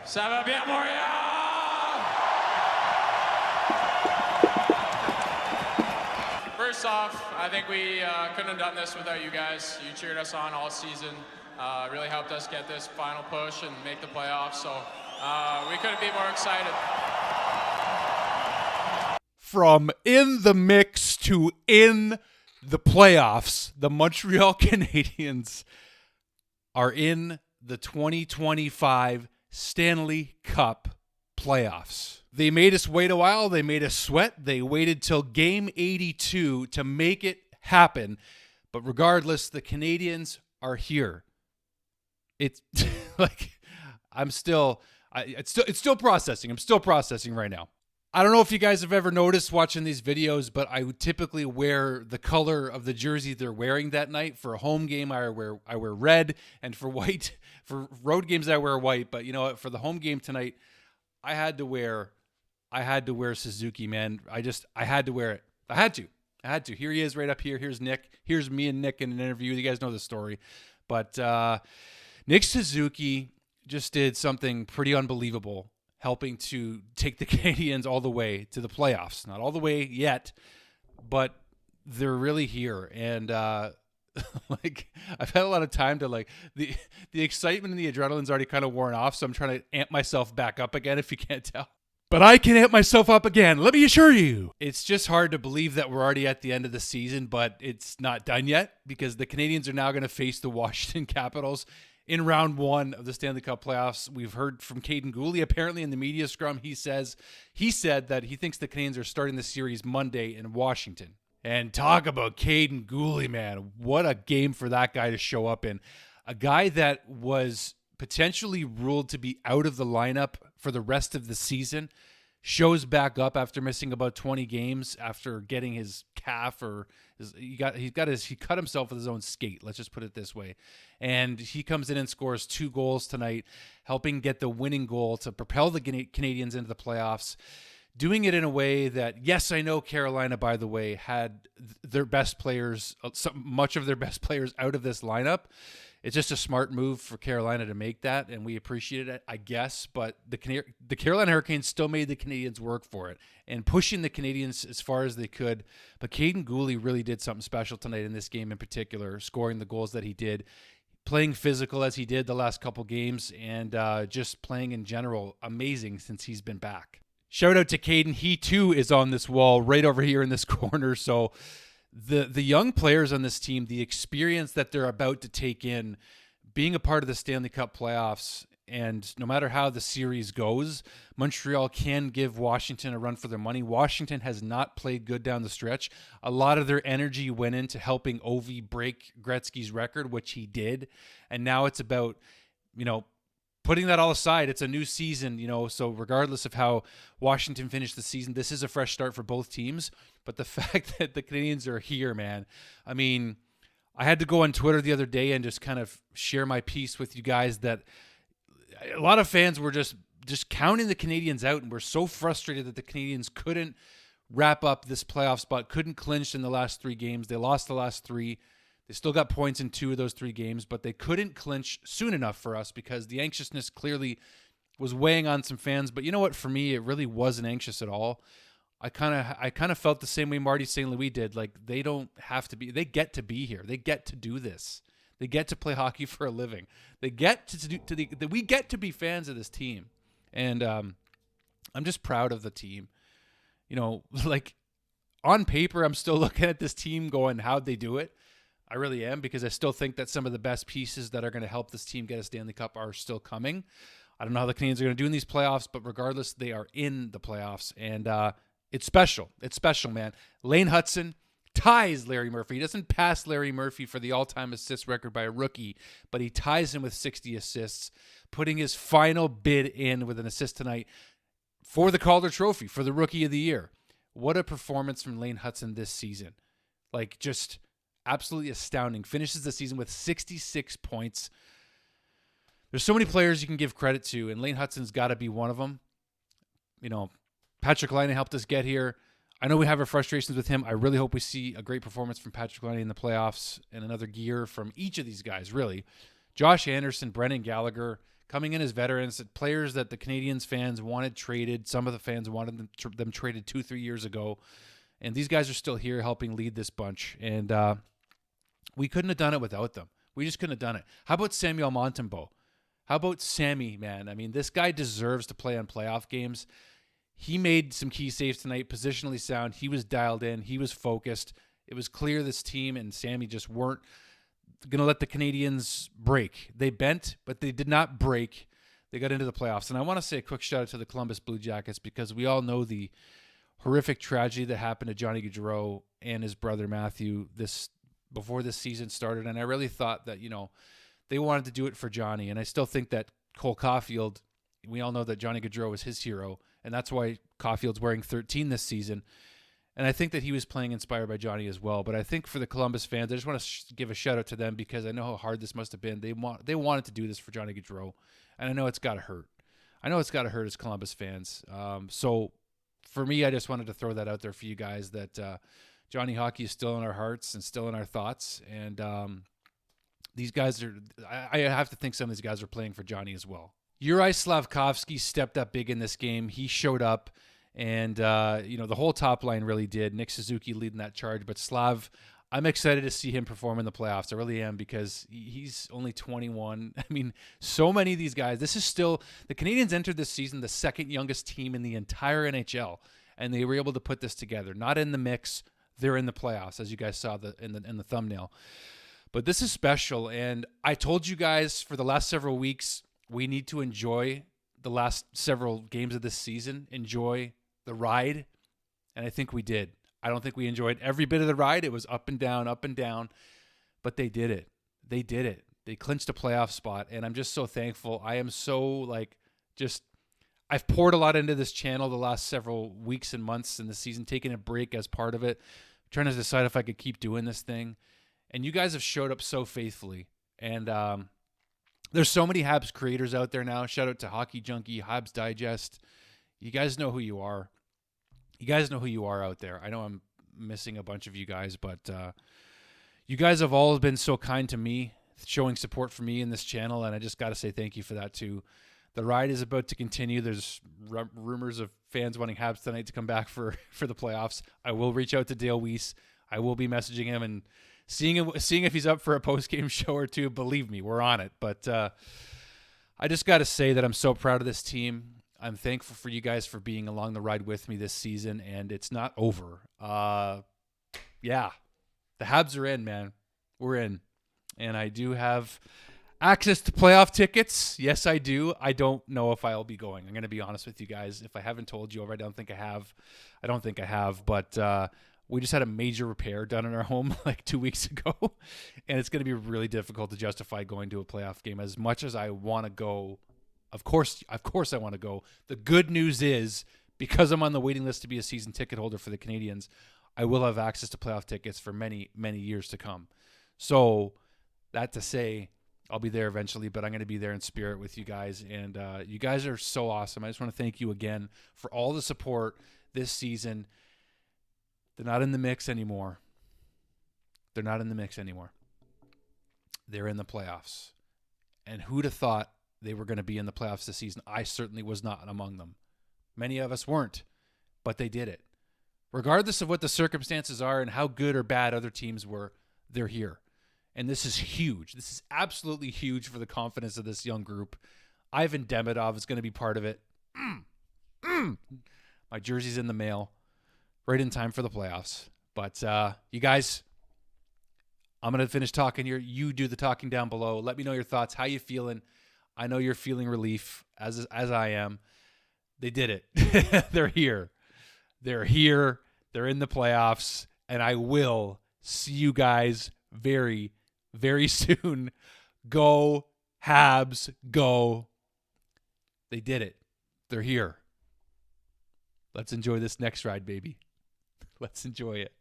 Ça va bien, Montreal! First off, I think we couldn't have done this without you guys. You cheered us on all season. Really helped us get this final push and make the playoffs. So we couldn't be more excited. From in the mix to in the playoffs, the Montreal Canadiens are in the 2025 Stanley Cup Playoffs. They made us wait a while. They made us sweat. They waited till game 82 to make it happen. But regardless, the Canadiens are here. It's like it's still processing. I'm still processing right now. I don't know if you guys have ever noticed watching these videos, but I would typically wear the color of the jersey they're wearing that night. For a home game, I wear red, and for white, for road games, I wear white. But you know what? For the home game tonight, I had to wear Suzuki, man. I had to wear it. I had to. Here he is right up here. Here's Nick. Here's me and Nick in an interview. You guys know the story. But Nick Suzuki just did something pretty unbelievable, helping to take the Canadiens all the way to the playoffs. Not all the way yet, but they're really here. And like, I've had a lot of time to, like, the excitement and the adrenaline's already kind of worn off, so I'm trying to amp myself back up again, if you can't tell. But I can amp myself up again, let me assure you. It's just hard to believe that we're already at the end of the season, but it's not done yet, because the Canadiens are now going to face the Washington Capitals in round one of the Stanley Cup playoffs. We've heard from Caden Gooley, apparently in the media scrum, he said that he thinks the Canadiens are starting the series Monday in Washington. And talk about Caden Gooley, man. What a game for that guy to show up in. A guy that was potentially ruled to be out of the lineup for the rest of the season shows back up after missing about 20 games after getting his calf, or he cut himself with his own skate. Let's just put it this way. And he comes in and scores 2 goals tonight, helping get the winning goal to propel the Canadiens into the playoffs, doing it in a way that, yes, I know Carolina, by the way, had their best players, much of their best players out of this lineup. It's just a smart move for Carolina to make that, and we appreciate it, I guess. But the Carolina Hurricanes still made the Canadiens work for it and pushing the Canadiens as far as they could. But Caden Gooley really did something special tonight in this game in particular, scoring the goals that he did, playing physical as he did the last couple games, and just playing in general amazing since he's been back. Shout out to Caden. He, too, is on this wall right over here in this corner. So the young players on this team, the experience that they're about to take in, being a part of the Stanley Cup playoffs, and no matter how the series goes, Montreal can give Washington a run for their money. Washington has not played good down the stretch. A lot of their energy went into helping Ovi break Gretzky's record, which he did. And now it's about, putting that all aside. It's a new season, so regardless of how Washington finished the season, this is a fresh start for both teams. But the fact that the Canadiens are here, man, I mean, I had to go on Twitter the other day and just kind of share my piece with you guys that a lot of fans were just counting the Canadiens out, and were so frustrated that the Canadiens couldn't wrap up this playoff spot, couldn't clinch in the last 3 games. They lost the last 3. They still got points in 2 of those 3 games, but they couldn't clinch soon enough for us because the anxiousness clearly was weighing on some fans. But you know what? For me, it really wasn't anxious at all. I kind of felt the same way Marty St. Louis did. Like, they don't have to be. They get to be here. They get to do this. They get to play hockey for a living. They get we get to be fans of this team, and I'm just proud of the team. Like, on paper, I'm still looking at this team going, how'd they do it? I really am, because I still think that some of the best pieces that are going to help this team get a Stanley Cup are still coming. I don't know how the Canadiens are going to do in these playoffs, but regardless, they are in the playoffs, and it's special. It's special, man. Lane Hutson ties Larry Murphy. He doesn't pass Larry Murphy for the all-time assist record by a rookie, but he ties him with 60 assists, putting his final bid in with an assist tonight for the Calder Trophy, for the Rookie of the Year. What a performance from Lane Hutson this season. Like, just absolutely astounding. Finishes the season with 66 points. There's so many players you can give credit to, and Lane Hutson's got to be one of them. Patrick Laine helped us get here. I know we have our frustrations with him. I really hope we see a great performance from Patrick Laine in the playoffs, and another gear from each of these guys, really, Josh Anderson, Brendan Gallagher, coming in as veterans, players that the Canadiens fans wanted traded. Some of the fans wanted them traded 2-3 years ago. And these guys are still here helping lead this bunch. And we couldn't have done it without them. We just couldn't have done it. How about Samuel Montembeault? How about Sammy, man? I mean, this guy deserves to play on playoff games. He made some key saves tonight, positionally sound. He was dialed in. He was focused. It was clear this team and Sammy just weren't going to let the Canadiens break. They bent, but they did not break. They got into the playoffs. And I want to say a quick shout out to the Columbus Blue Jackets because we all know the horrific tragedy that happened to Johnny Gaudreau and his brother Matthew before this season started. And I really thought that, they wanted to do it for Johnny. And I still think that Cole Caulfield, we all know that Johnny Gaudreau was his hero. And that's why Caulfield's wearing 13 this season. And I think that he was playing inspired by Johnny as well. But I think for the Columbus fans, I just want to give a shout out to them because I know how hard this must have been. They wanted to do this for Johnny Gaudreau. And I know it's got to hurt. I know it's got to hurt as Columbus fans. So for me, I just wanted to throw that out there for you guys that Johnny Hockey is still in our hearts and still in our thoughts. And these guys I have to think some of these guys are playing for Johnny as well. Juraj Slafkovsky stepped up big in this game. He showed up, and the whole top line really did. Nick Suzuki leading that charge, but Slav, I'm excited to see him perform in the playoffs. I really am because he's only 21. I mean, so many of these guys. This is still the Canadiens entered this season the second youngest team in the entire NHL, and they were able to put this together. Not in the mix, they're in the playoffs, as you guys saw in the thumbnail. But this is special, and I told you guys for the last several weeks, we need to enjoy the last several games of this season, enjoy the ride, and I think we did. I don't think we enjoyed every bit of the ride. It was up and down, but they did it. They did it. They clinched a playoff spot, and I'm just so thankful. I am so, I've poured a lot into this channel the last several weeks and months in the season, taking a break as part of it, trying to decide if I could keep doing this thing. And you guys have showed up so faithfully. And there's so many Habs creators out there now. Shout out to Hockey Junkie, Habs Digest. You guys know who you are. You guys know who you are out there. I know I'm missing a bunch of you guys, but you guys have all been so kind to me, showing support for me in this channel, and I just got to say thank you for that too. The ride is about to continue. There's rumors of fans wanting Habs tonight to come back for the playoffs. I will reach out to Dale Weiss. I will be messaging him and seeing if he's up for a post-game show or two. Believe me, we're on it. But I just got to say that I'm so proud of this team. I'm thankful for you guys for being along the ride with me this season, and it's not over. Yeah, the Habs are in, man. We're in. And I do have access to playoff tickets. Yes, I do. I don't know if I'll be going. I'm going to be honest with you guys. If I haven't told you already, I don't think I have. But we just had a major repair done in our home like 2 weeks ago, and it's going to be really difficult to justify going to a playoff game. As much as I want to go, of course I want to go. The good news is, because I'm on the waiting list to be a season ticket holder for the Canadiens, I will have access to playoff tickets for many, many years to come. So that to say, I'll be there eventually, but I'm going to be there in spirit with you guys. And you guys are so awesome. I just want to thank you again for all the support this season. They're not in the mix anymore. They're in the playoffs. And who'd have thought they were going to be in the playoffs this season? I certainly was not among them. Many of us weren't, but they did it. Regardless of what the circumstances are and how good or bad other teams were, they're here. And this is huge. This is absolutely huge for the confidence of this young group. Ivan Demidov is going to be part of it. My jersey's in the mail. Right in time for the playoffs. But you guys, I'm going to finish talking here. You do the talking down below. Let me know your thoughts. How you feeling? I know you're feeling relief, as I am. They did it. They're here. They're here. They're in the playoffs. And I will see you guys very, very soon. Go, Habs, go. They did it. They're here. Let's enjoy this next ride, baby. Let's enjoy it.